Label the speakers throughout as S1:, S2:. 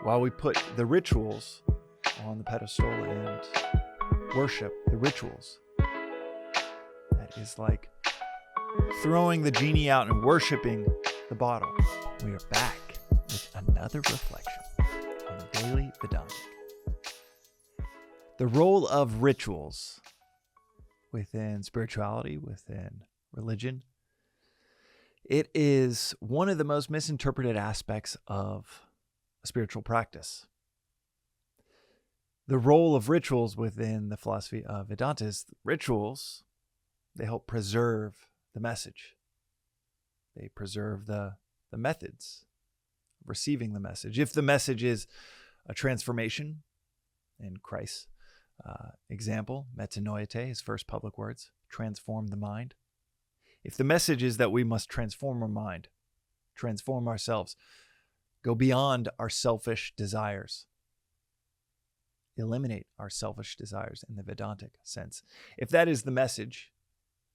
S1: while we put the rituals on the pedestal and worship the rituals, that is like throwing the genie out and worshiping the bottle. We are back with another reflection on the Daily Vedantic. The role of rituals within spirituality, within religion, it is one of the most misinterpreted aspects of a spiritual practice. The role of rituals within the philosophy of Vedanta is rituals, they help preserve the message. They preserve the methods of receiving the message. If the message is a transformation, in Christ's example, metanoeite, his first public words, transform the mind. If the message is that we must transform our mind, transform ourselves, go beyond our selfish desires, eliminate our selfish desires in the Vedantic sense. If that is the message,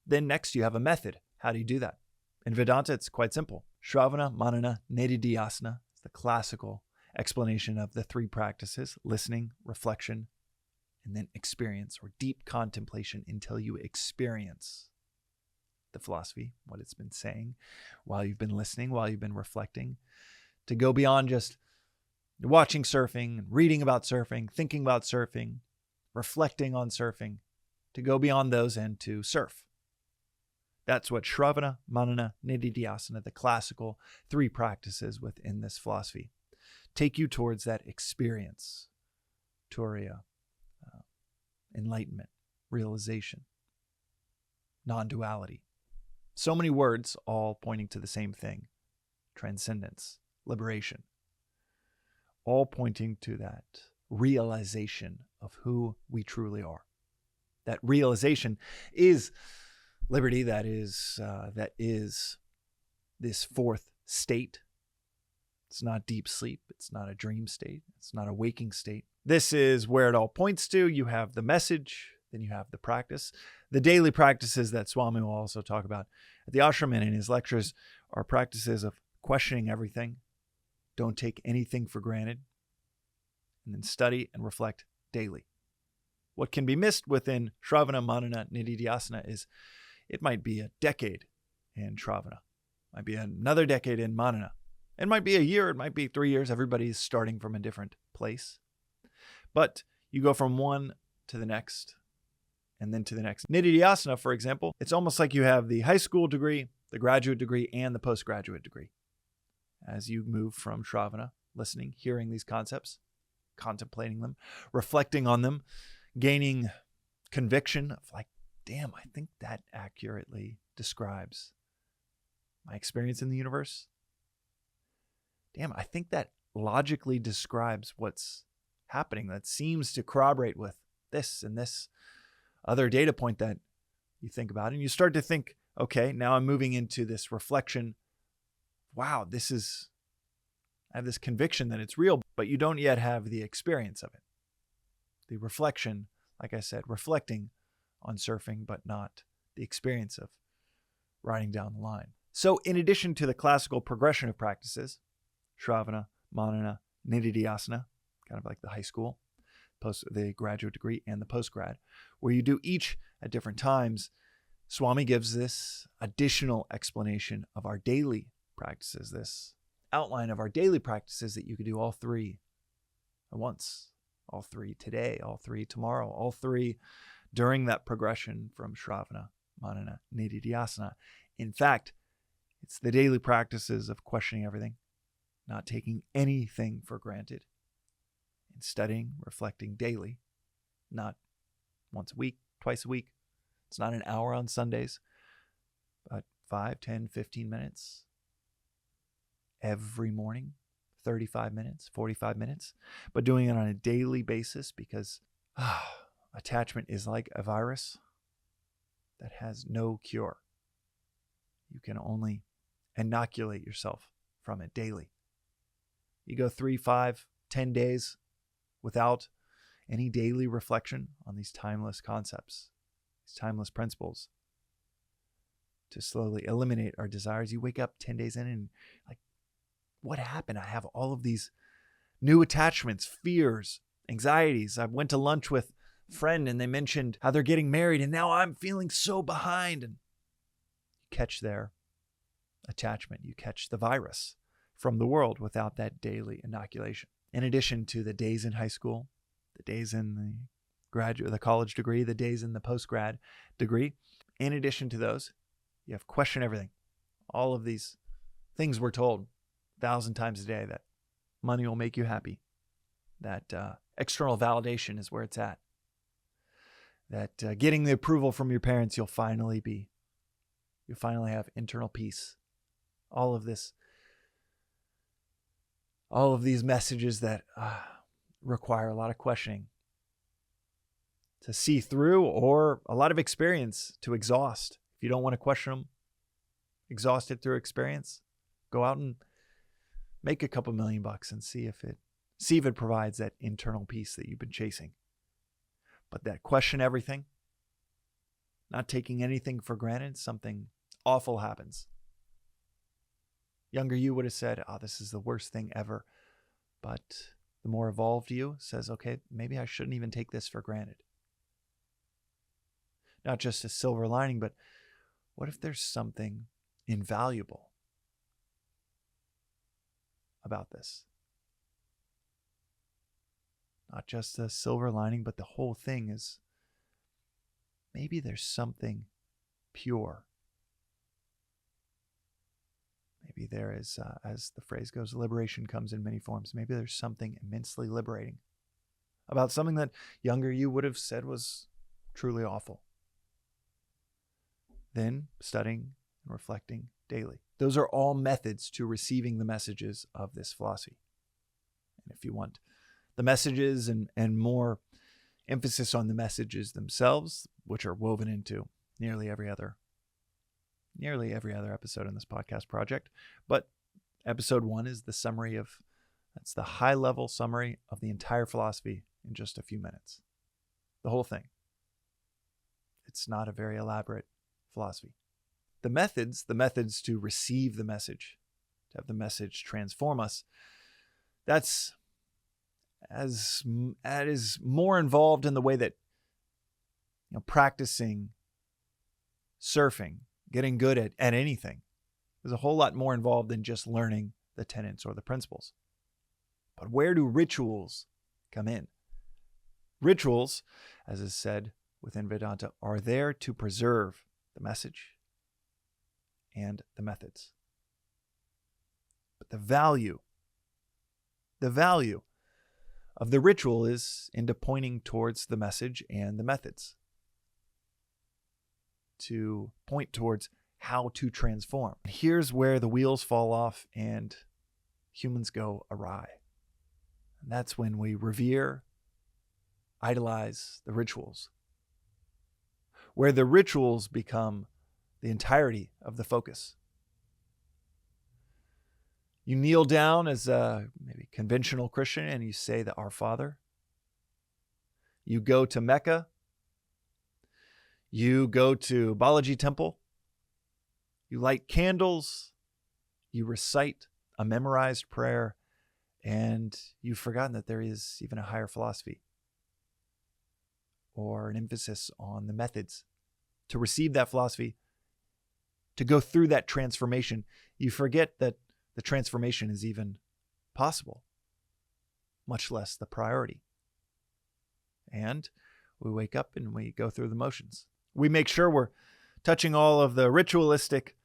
S1: then next you have a method. How do you do that? In Vedanta, it's quite simple. Shravana, Manana, Nididhyasana is the classical explanation of the three practices: listening, reflection, and then experience or deep contemplation until you experience the philosophy, what it's been saying while you've been listening, while you've been reflecting, to go beyond just watching surfing, reading about surfing, thinking about surfing, reflecting on surfing, to go beyond those and to surf. That's what Shravana, Manana, Nididhyasana, the classical three practices within this philosophy, take you towards that experience, turiya, enlightenment, realization, non-duality. So many words all pointing to the same thing: transcendence, liberation, all pointing to that realization of who we truly are. That realization is liberty. That is this fourth state. It's not deep sleep. It's not a dream state. It's not a waking state. This is where it all points to. You have the message, then you have the practice. The daily practices that Swami will also talk about at the ashram and in his lectures are practices of questioning everything. Don't take anything for granted. And then study and reflect daily. What can be missed within Shravana, Manana, Nididhyasana is it might be a decade in Shravana. Might be another decade in Manana. It might be a year. It might be 3 years. Everybody's starting from a different place. But you go from one to the next and then to the next. Nididhyasana, for example, it's almost like you have the high school degree, the graduate degree, and the postgraduate degree. As you move from Shravana, listening, hearing these concepts, contemplating them, reflecting on them, gaining conviction of like, damn, I think that accurately describes my experience in the universe. Damn, I think that logically describes what's happening. That seems to corroborate with this and this other data point that you think about. And you start to think, okay, now I'm moving into this reflection. Wow, I have this conviction that it's real, but you don't yet have the experience of it. The reflection, like I said, reflecting on surfing, but not the experience of riding down the line. So in addition to the classical progression of practices, Shravana, Manana, Nididhyasana, kind of like the high school, the graduate degree and the postgrad, where you do each at different times, Swami gives this additional explanation of our daily practices, this outline of our daily practices that you could do all three at once, all three today, all three tomorrow, all three during that progression from Shravana, Manana, Nididhyasana. In fact, it's the daily practices of questioning everything, not taking anything for granted, and studying, reflecting daily, not once a week, twice a week. It's not an hour on Sundays, but 5, 10, 15 minutes every morning, 35 minutes, 45 minutes, but doing it on a daily basis because attachment is like a virus that has no cure. You can only inoculate yourself from it daily. You go 3, 5, 10 days without any daily reflection on these timeless concepts, these timeless principles to slowly eliminate our desires. You wake up 10 days in and like, what happened? I have all of these new attachments, fears, anxieties. I went to lunch with a friend and they mentioned how they're getting married and now I'm feeling so behind. And you catch their attachment. You catch the virus from the world without that daily inoculation. In addition to the days in high school, the days in the college degree, the days in the post-grad degree, in addition to those, you have question everything. All of these things we're told 1,000 times a day that money will make you happy, that external validation is where it's at, that getting the approval from your parents, you'll finally have internal peace. All of these messages that require a lot of questioning to see through, or a lot of experience to exhaust. If you don't want to question them, exhaust it through experience. Go out and make a couple $1,000,000 and see if it provides that internal peace that you've been chasing. But that question everything, not taking anything for granted, something awful happens. Younger you would have said, "Oh, this is the worst thing ever." But the more evolved you says, "Okay, maybe I shouldn't even take this for granted." Not just a silver lining, but what if there's something invaluable about this? Not just a silver lining, but the whole thing is, maybe there's something pure. Maybe there is, as the phrase goes, liberation comes in many forms. Maybe there's something immensely liberating about something that younger you would have said was truly awful. Then studying and reflecting daily. Those are all methods to receiving the messages of this philosophy. And if you want the messages and more emphasis on the messages themselves, which are woven into nearly every other episode in this podcast project. But episode 1 is that's the high level summary of the entire philosophy in just a few minutes. The whole thing. It's not a very elaborate philosophy. The methods to receive the message, to have the message transform us, that is more involved in the way that, practicing surfing, getting good at anything. There's a whole lot more involved than just learning the tenets or the principles. But where do rituals come in? Rituals, as is said within Vedanta, are there to preserve the message and the methods. But the value of the ritual is into pointing towards the message and the methods, to point towards how to transform. Here's where the wheels fall off and humans go awry. And that's when we revere, idolize the rituals, where the rituals become the entirety of the focus. You kneel down as a maybe conventional Christian and you say the Our Father. You go to Mecca. You go to Balaji Temple. You light candles. You recite a memorized prayer. And you've forgotten that there is even a higher philosophy or an emphasis on the methods to receive that philosophy, to go through that transformation. You forget that the transformation is even possible, much less the priority. And we wake up and we go through the motions. We make sure we're touching all of the ritualistic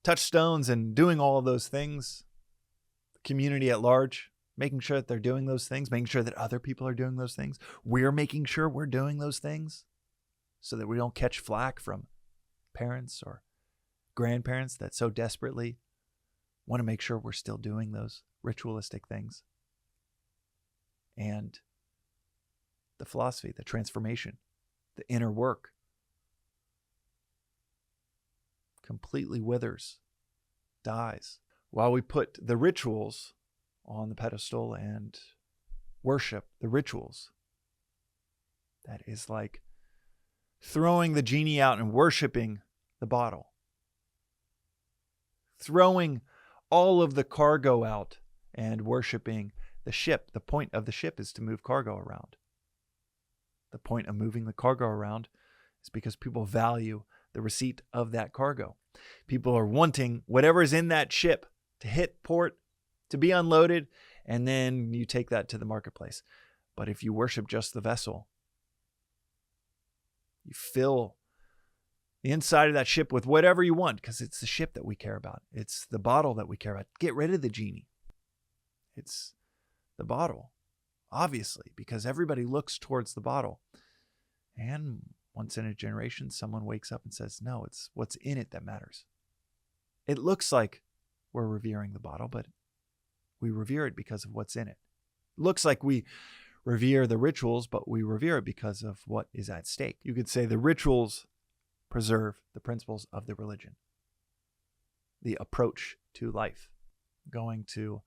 S1: touchstones and doing all of those things. The community at large, making sure that they're doing those things, making sure that other people are doing those things. We're making sure we're doing those things so that we don't catch flack from parents or grandparents that so desperately want to make sure we're still doing those ritualistic things. And the philosophy, the transformation, the inner work completely withers, dies, while we put the rituals on the pedestal and worship the rituals. That is like throwing the genie out and worshiping the bottle. Throwing all of the cargo out and worshiping The ship, the point of the ship is to move cargo around. The point of moving the cargo around is because people value the receipt of that cargo. People are wanting whatever is in that ship to hit port, to be unloaded, and then you take that to the marketplace. But if you worship just the vessel, you fill the inside of that ship with whatever you want, because it's the ship that we care about. It's the bottle that we care about. Get rid of the genie. It's the bottle, obviously, because everybody looks towards the bottle. And once in a generation, someone wakes up and says, no, it's what's in it that matters. It looks like we're revering the bottle, but we revere it because of what's in it. It looks like we revere the rituals, but we revere it because of what is at stake. You could say the rituals preserve the principles of the religion, the approach to life. Going to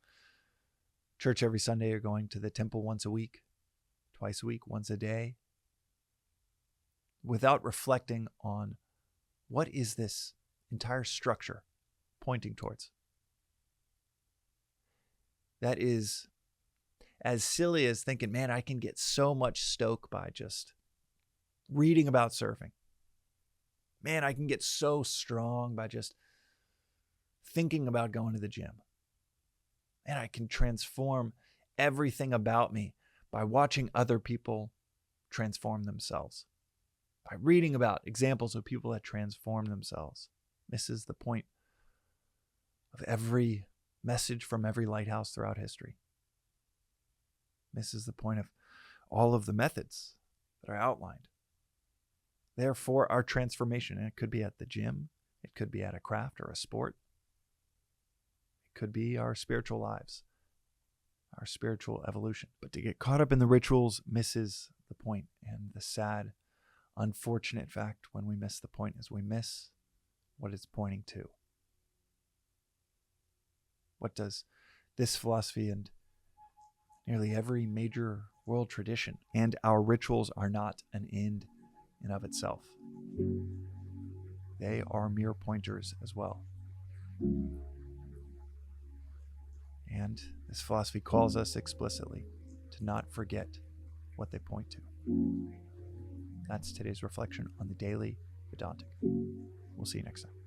S1: church every Sunday or going to the temple once a week, twice a week, once a day, without reflecting on what is this entire structure pointing towards. That is as silly as thinking, man, I can get so much stoke by just reading about surfing. Man, I can get so strong by just thinking about going to the gym. And I can transform everything about me by watching other people transform themselves. By reading about examples of people that transform themselves. Misses the point of every message from every lighthouse throughout history. Misses the point of all of the methods that are outlined. Therefore, our transformation, and it could be at the gym, it could be at a craft or a sport, it could be our spiritual lives, our spiritual evolution. But to get caught up in the rituals misses the point. And the sad, unfortunate fact when we miss the point is we miss what it's pointing to. What does this philosophy and nearly every major world tradition and our rituals are not an end in of itself. They are mere pointers as well. And this philosophy calls us explicitly to not forget what they point to. That's today's reflection on the Daily Vedantic. We'll see you next time.